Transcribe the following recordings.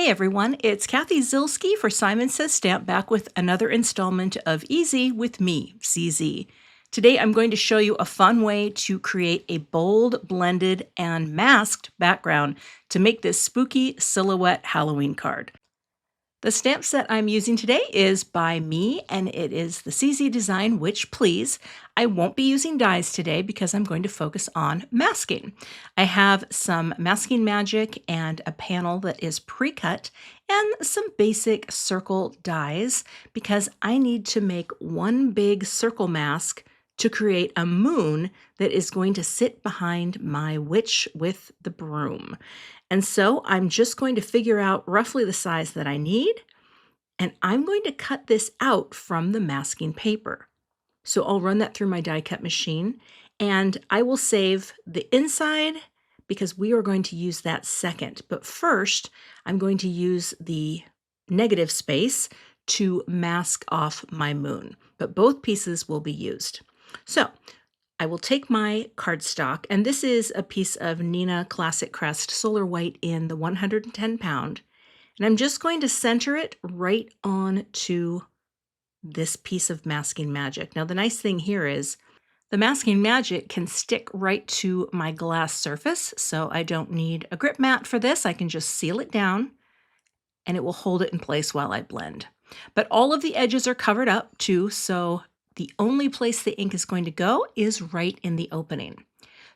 Hey everyone, it's Kathy Zilski for Simon Says Stamp back with another installment of Easy with me, CZ. Today I'm going to show you a fun way to create a bold, blended, and masked background to make this spooky silhouette Halloween card. The stamp set I'm using today is by me, and it is the CZ design Witch Please. I won't be using dies today because I'm going to focus on masking. I have some masking magic and a panel that is pre-cut and some basic circle dies because I need to make one big circle mask to create a moon that is going to sit behind my witch with the broom. And so I'm just going to figure out roughly the size that I need, and I'm going to cut this out from the masking paper. So I'll run that through my die cut machine, and I will save the inside because we are going to use that second. But first, I'm going to use the negative space to mask off my moon, but both pieces will be used. So I will take my cardstock, and this is a piece of Neenah Classic Crest Solar White in the 110 pound, and I'm just going to center it right onto this piece of masking magic. Now the nice thing here is the masking magic can stick right to my glass surface, so I don't need a grip mat for this. I can just seal it down, and it will hold it in place while I blend. But all of the edges are covered up too, so the only place the ink is going to go is right in the opening.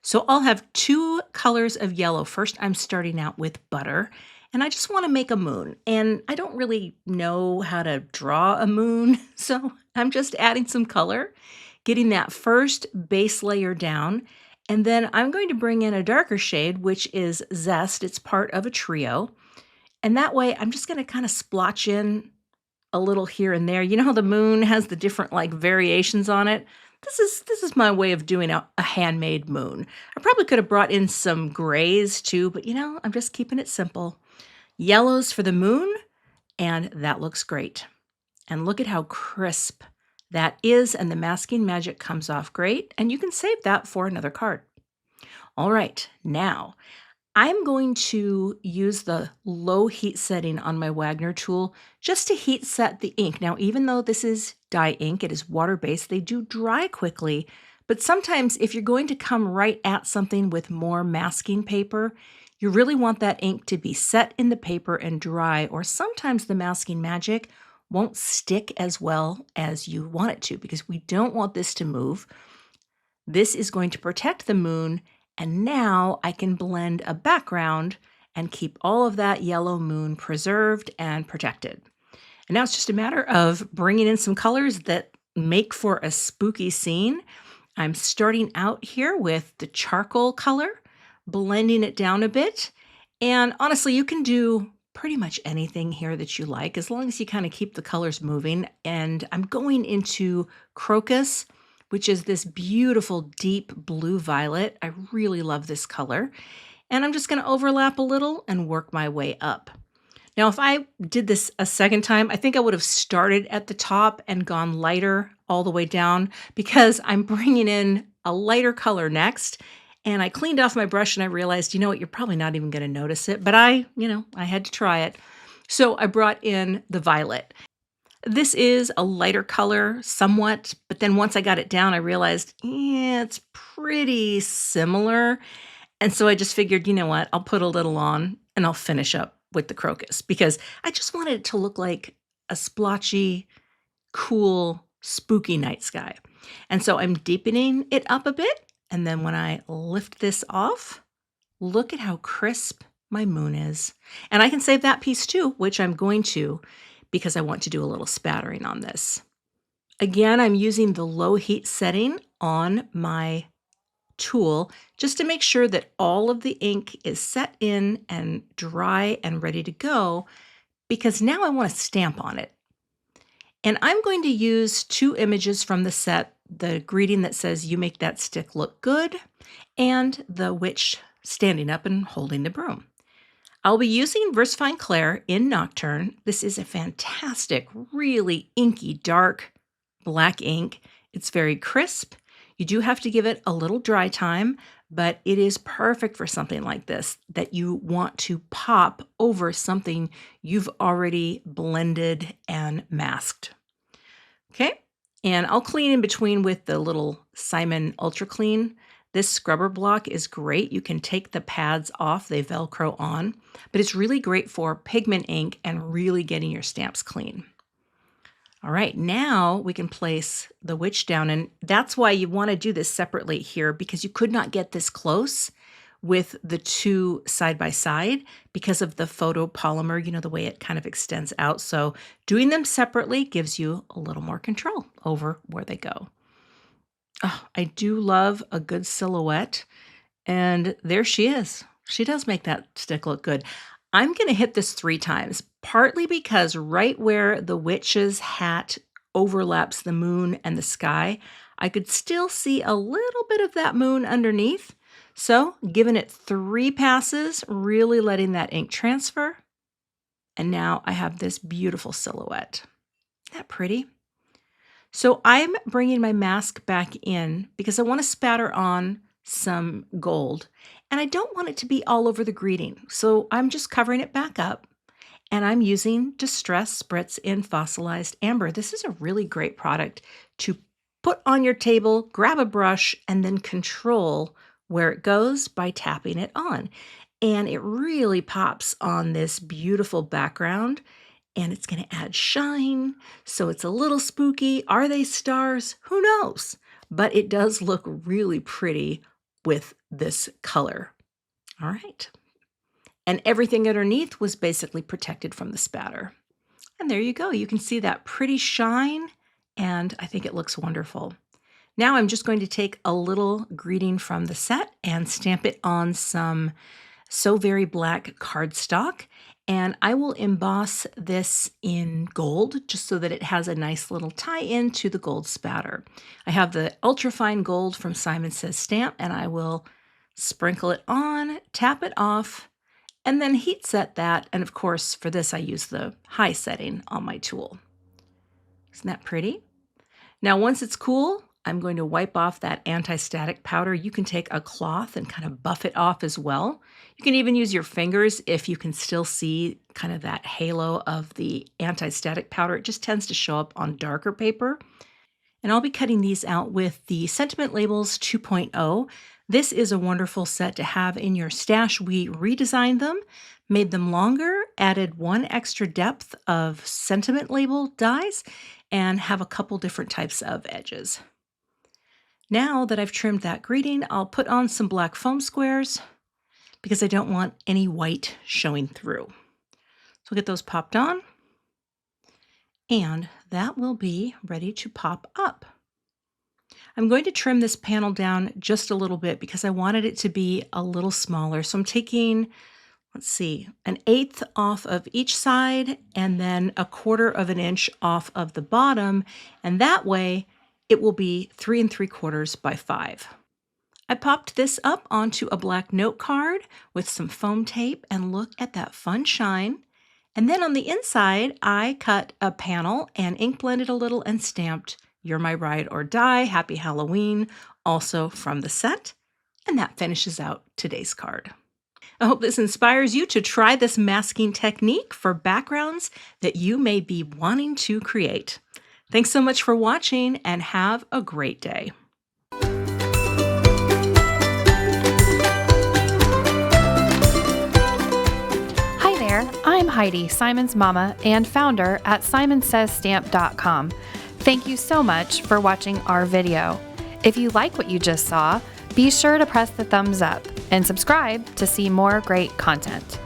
So I'll have two colors of yellow. First, I'm starting out with butter, and I just want to make a moon. And I don't really know how to draw a moon, so I'm just adding some color, getting that first base layer down, and then I'm going to bring in a darker shade, which is Zest. It's part of a trio. And that way, I'm just going to kind of splotch in a little here and there. You know how the moon has the different variations on it? This is my way of doing a handmade moon. I probably could have brought in some grays too, but I'm just keeping it simple. Yellows for the moon, and that looks great. And look at how crisp that is, and the masking magic comes off great, and you can save that for another card. All right, now I'm going to use the low heat setting on my Wagner tool just to heat set the ink. Now, even though this is dye ink, it is water-based, they do dry quickly, but sometimes if you're going to come right at something with more masking paper, you really want that ink to be set in the paper and dry, or sometimes the masking magic won't stick as well as you want it to because we don't want this to move. This is going to protect the moon. And now I can blend a background and keep all of that yellow moon preserved and protected. And now it's just a matter of bringing in some colors that make for a spooky scene. I'm starting out here with the charcoal color, blending it down a bit. And honestly, you can do pretty much anything here that you like, as long as you kind of keep the colors moving. And I'm going into Crocus, which is this beautiful deep blue violet. I really love this color. And I'm just going to overlap a little and work my way up. Now, if I did this a second time, I think I would have started at the top and gone lighter all the way down because I'm bringing in a lighter color next. And I cleaned off my brush and I realized, you know what, you're probably not even going to notice it. But I had to try it. So I brought in the violet. This is a lighter color somewhat, but then once I got it down, I realized, it's pretty similar. And so I just figured, you know what, I'll put a little on and I'll finish up with the Crocus because I just wanted it to look like a splotchy, cool, spooky night sky. And so I'm deepening it up a bit. And then when I lift this off, look at how crisp my moon is. And I can save that piece too, which I'm going to, because I want to do a little spattering on this. Again, I'm using the low heat setting on my tool just to make sure that all of the ink is set in and dry and ready to go, because now I want to stamp on it. And I'm going to use two images from the set, the greeting that says, "You make that stick look good," and the witch standing up and holding the broom. I'll be using VersaFine Clair in Nocturne. This is a fantastic, really inky, dark black ink. It's very crisp. You do have to give it a little dry time, but it is perfect for something like this that you want to pop over something you've already blended and masked. Okay, and I'll clean in between with the little Simon Ultra Clean. This scrubber block is great. You can take the pads off, they Velcro on, but it's really great for pigment ink and really getting your stamps clean. All right, now we can place the witch down, and that's why you want to do this separately here, because you could not get this close with the two side by side because of the photopolymer, the way it kind of extends out. So doing them separately gives you a little more control over where they go. Oh, I do love a good silhouette, and there she is. She does make that stick look good. I'm going to hit this 3 times, partly because right where the witch's hat overlaps the moon and the sky, I could still see a little bit of that moon underneath. So giving it 3 passes, really letting that ink transfer. And now I have this beautiful silhouette. Isn't that pretty? So I'm bringing my mask back in because I want to spatter on some gold. And I don't want it to be all over the greeting. So I'm just covering it back up. And I'm using Distress Spritz in Fossilized Amber. This is a really great product to put on your table, grab a brush, and then control where it goes by tapping it on. And it really pops on this beautiful background, and it's going to add shine. So it's a little spooky. Are they stars? Who knows? But it does look really pretty with this color. All right. And everything underneath was basically protected from the spatter. And there you go. You can see that pretty shine, and I think it looks wonderful. Now I'm just going to take a little greeting from the set and stamp it on some So Very Black cardstock. And I will emboss this in gold just so that it has a nice little tie-in to the gold spatter. I have the ultrafine gold from Simon Says Stamp, and I will sprinkle it on, tap it off, and then heat set that. And of course, for this, I use the high setting on my tool. Isn't that pretty? Now, once it's cool, I'm going to wipe off that anti-static powder. You can take a cloth and kind of buff it off as well. You can even use your fingers if you can still see kind of that halo of the anti-static powder. It just tends to show up on darker paper. And I'll be cutting these out with the Sentiment Labels 2.0. This is a wonderful set to have in your stash. We redesigned them, made them longer, added 1 extra depth of sentiment label dies, and have a couple different types of edges. Now that I've trimmed that greeting, I'll put on some black foam squares because I don't want any white showing through. So we'll get those popped on, and that will be ready to pop up. I'm going to trim this panel down just a little bit because I wanted it to be a little smaller. So I'm taking, let's see, 1/8 off of each side and then 1/4 of an inch off of the bottom. And that way it will be 3 3/4 by 5. I popped this up onto a black note card with some foam tape, and look at that fun shine. And then on the inside, I cut a panel and ink blended a little and stamped You're My Ride or Die, Happy Halloween, also from the set. And that finishes out today's card. I hope this inspires you to try this masking technique for backgrounds that you may be wanting to create. Thanks so much for watching, and have a great day. Hi there, I'm Heidi, Simon's mama and founder at simonsaysstamp.com. Thank you so much for watching our video. If you like what you just saw, be sure to press the thumbs up and subscribe to see more great content.